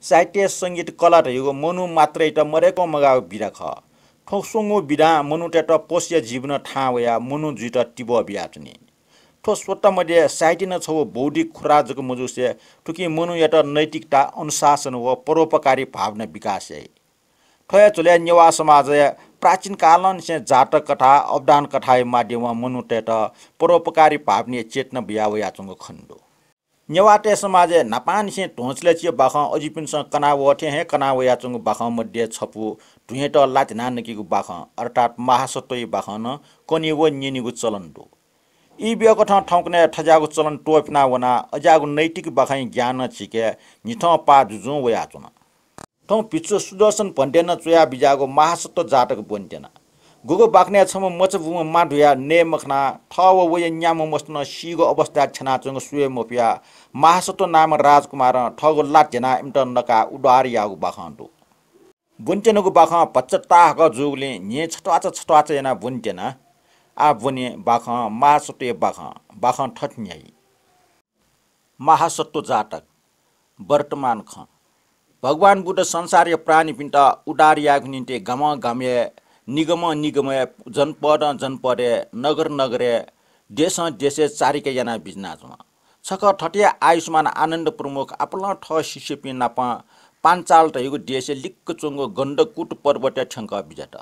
साहित्य संगीत कला रहेको मनु मात्रै त मरेको मगाउ बिरा ख ठोक्सुङ्गो बिरा मनु टेट पोष्य जीवन ठावया मनु जुट टिब बियाचनी ठो स्वत मध्ये साहित्य न छौ बौद्धिक खुराजको मजुसे ठुकी मनु यट नैतिकता अनुशासन व परोपकारी भावना विकास है ठया चले नेवा समाज प्राचीन कालन से जातक कथा अवदान कथा माध्यम मनु टेट परोपकारी भावना चेतना बियावया चंग खण्डो नेवाटे समाज नापान से ढोंचले चिय बाख अजिपिन स कनावथे हे कनावया चंग बाख मध्ये छपु ढुएट लातना नकीको बाख अर्थात महासत्वै बाख न कनिव निनिगु चलन दो ई बियको ठौकने ठजागु चलन टोपना वना अजागु नैतिक बाखै ज्ञान छिके निठ पा जुजु वया चुन ठौ पिछु सुदर्शन भन्टेन चोया बिजागु महासत्व जातक बन्टेन गुगो बाक्ने छम मचबु माढुया ने मखना थव वय न्याम मस्तन सिगो अवस्था छना चंग सुए मोपिया महासत्व नाम राजकुमार ठगो लाटेना इमट नका उडारियागु बाखंटु बुन्टेनको बाख पच्चता हक जुगले ने छटवाच याना बुन्टेना आ बुने बाख महासत्व बाख ठट्न्याई महासत्व जातक वर्तमान ख भगवान बुद्ध संसारीय प्राणी पिन्ट उडारियागु निन्ते गम गमे निगम जनपद नगर नगरे देश देशे चारिके जना बिजना छक ठटिया आयुष्मान आनन्द प्रमुख आपला ठ शिष्य पिनापा पाञ्चाल तयगु देशे लिक्क चोंगो गण्डकुट पर्वत ठंक बिजट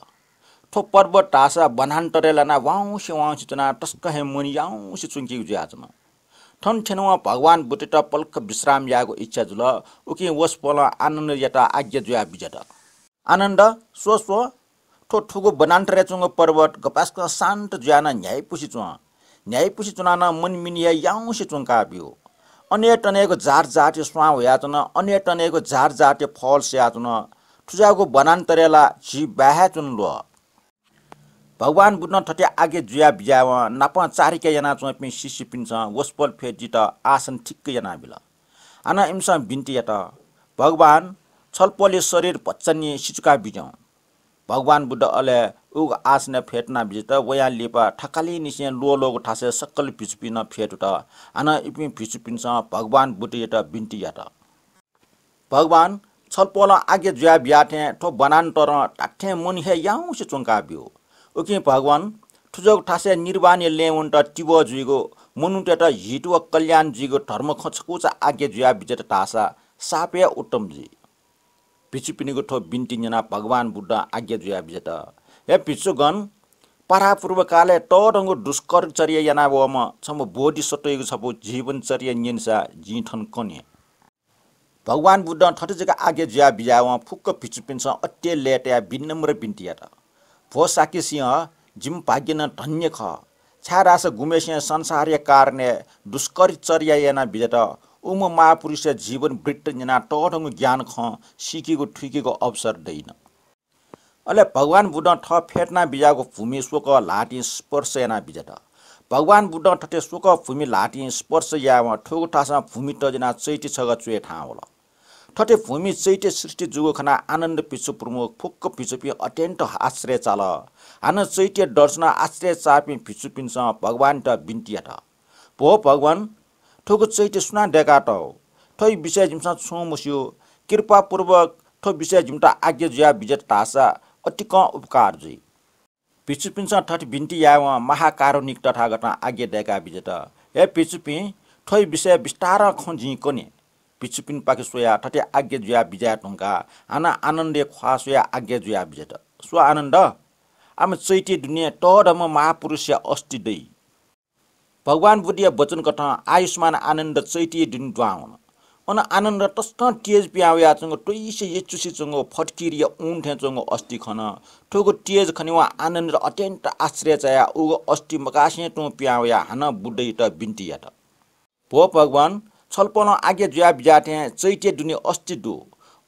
ठो पर्वत टासा बनान्तरेलाना वाउसी तना टस्क हे मुनि याउसी चुंकी जुयाजमा ठन ठेनवा भगवान बुद्ध पल्क विश्राम यागो इच्छा जुल उकि वसपल आनन्द यता आज्ञा जुया बिजट आनन्द सो ठो ठुगो बनान्तरे चुंग पर्वत गपास्क शान्त ज्याना न्यायपुसी चुना न मन मिनिया याउसी चुंका बियो अन्य टनेको जार जाटे स्वा होयाचन अन्य टनेको जार जाटे फल स्याचन ठुजाको बनान्तरेला जी बाहे चुन लो भगवान बुद्ध ठटे आगे जुया बियाव नापा चारिके जना चुपि शिशि पिन्छ वसपल फेजी त आसन ठिक्क जना बिल आना इमसा बिन्ती यता भगवान छलपले शरीर पच्चनी सिचुका बिजौ भगवान बुद्ध अले उग आसने फेटना बिजत वया लेपा ठकाली निसे लोग ठासे सक्कल पिचपिन फेट त आना इपि पिचपिन भगवान बुद्ध यता बिन्ती यता भगवान छलपल आगे जुया बियाथे ठो बनान्तर टाठे मुनि हे याउसे चुंका बियो उकि भगवान ठुजोग ठासे निर्वाणी लेउन त टिब जुइगो मुनुट त हिटु कल्याण जुइगो धर्म खचकुच आगे जुया बिजत टासा सापे उत्तम जी पिचुपिनीको ठो बिन्ती जना भगवान बुद्ध आज्ञा जुया बिजत हे पिचुगन परापूर्व काले टरंगो दुष्कर्चर्य याना वम छम बोधि सटोइगो छपो जीवनचर्या निन्सा जिठन कने भगवान बुद्ध ठटजका आज्ञा जुया बिजाव फुक्क पिचुपिन्छ अट्टे लेट्या विनम्र बिन्ती यात भो साकी सिंह जिम भाग्यन धन्य ख छारास गुमेसे संसारीय कारणे दुष्कर्चर्य याना बिजत उम महापुरुष जीवन वृत्त जना टढंग ज्ञान ख सिकेको ठुकेको अवसर दैन अले भगवान बुद्ध ठ फेट्ना बिजाको भूमि शोक लाटी स्पर्श याना बिजत भगवान बुद्ध ठटे शोक भूमि लाटी स्पर्श यामा ठोगो ठासा भूमि टजना चैटी छग चुए ठा होला ठटे भूमि चैटे सृष्टि जुगो खना आनन्द पिछु प्रमुख फुक्क पिचुपि अत्यन्त आश्रय चाल आन चैटे दर्शन आश्रय चापि पिचुपिन्छ भगवान त बिन्ती यता भो भगवान ठोको चैटे सुना डेका त ठै विषय जिमसा छु मुस्यो कृपा पूर्वक ठो विषय जिमटा आज्ञा जुया बिजत तासा अति क उपकार जुई पिचुपिन्छ ठट बिन्ती याव महाकारुणिक तथागत आज्ञा डेका बिजत हे पिचुपि ठै विषय विस्तार खजी कोने पिचुपिन पाके सोया ठटे आज्ञा जुया बिजा टंका आना आनन्दे ख्वा सोया आज्ञा जुया बिजत स्व आनन्द आम चैटे दुनिया टडम महापुरुष अस्ति दै भगवान बुद्धिया वचन कथा आयुष्मान आनन्द चैटे दिन द्वाउन अन आनन्द तस्त तेज पियावया चंग टोइसे येचुसी चंग फटकिरिय उन्ठे चंग अस्ति खन ठोको तेज खनिवा आनन्द अत्यन्त आश्चर्य चया उग अस्ति मकासे टो पियावया हन बुद्धै त बिन्ती यात भो भगवान छलपन आगे जुया बिजाथे चैटे दुनि अस्ति दु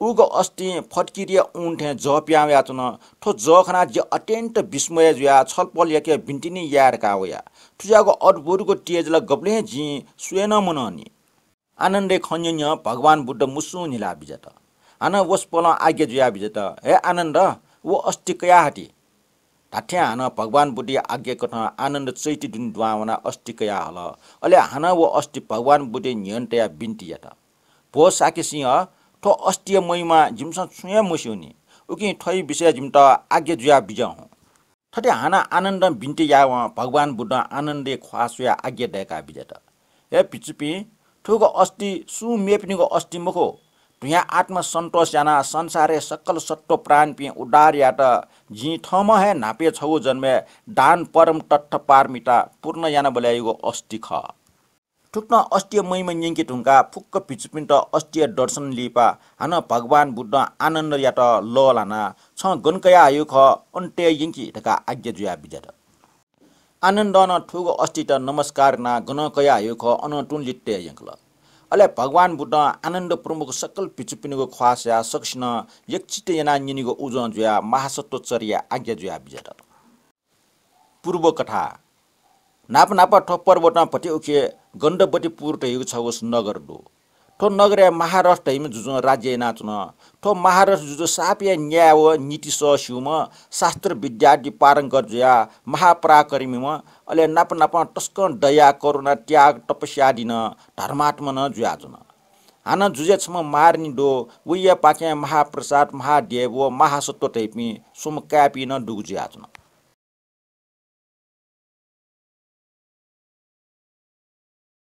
उग अस्ति फटकिरिय उन्ठे ज पियावया चन ठो ज खना जे अत्यन्त विस्मय जुया छलपल यके बिन्तिनी यार कावया तुजाको अद्भुतको तेज ल गब्ले जी सुएन मननी आनन्दे खन्य भगवान बुद्ध मुसु निला बिजत आन वसपल आज्ञा जुया बिजत हे आनन्द वो अस्ति कया हटी ठाठ्या हान भगवान बुद्धि आज्ञा कथा आनन्द चैति दिन द्वावना अस्ति कया हल अले हान वो अस्ति भगवान बुद्धि नियन्टया बिन्ती यता भो साके सिंह ठो अस्टिय महिमा जिमसा छुया मस्योनी उकि ठै विषय जिमता आज्ञा जुया बिजा हो ठटे हाना आनन्द बिन्ते याव भगवान बुद्ध आनन्दे ख्वासुया आज्ञा देका बिजत हे पिचुपी ठुको अस्ति सु मेपनिको अस्ति मुखो भ्या आत्मा सन्तोष याना संसारे सकल सत्व प्राण पि उडार यात जी थम हे नापे छौ जन्मे दान परम तत्थ पारमिता पूर्ण याना बल्याइगो अस्ति ख ठुक्न अस्टिय महिमा यङ्की ढुङ्गा फुक्क पिचुपिन्ट अस्टिय दर्शन लिपा हान भगवान बुद्ध आनन्द यात ललाना छ गनकया आयु ख अन्त्य यङ्की ढका आज्ञा जुया बिजत आनन्द न ठुगो अस्तित नमस्कार ना गनकया आयु ख अनटुन लिट्टे यङ्कल अले भगवान बुद्ध आनन्द प्रमुख सकल पिचुपिनको ख्वास्या सक्सिन यक्षित याना निनिको उजन जुया महासत्व चर्या आज्ञा जुया बिजत पूर्व कथा नाप नाप ठप्पर बोटा पटे उखे गण्डपट्टि पुर टैगु छगोस नगर दो ठो नगरे महाराष्ट्र हिम जुजो राज्य नाचुन ठो महाराष्ट्र जुजो सापिया न्याय व नीति सस्युम शास्त्र विद्यादि पारङ्गर जुया महापराक्रमीम अले नाप नाप टस्क दया करुणा त्याग तपस्या दिन धर्मात्म न जुया जुन हान जुजे छम मार्नी दो उया पाके महाप्रसाद महादेव व महासत्व टैपी सोम कापी न डुगु जुया जुन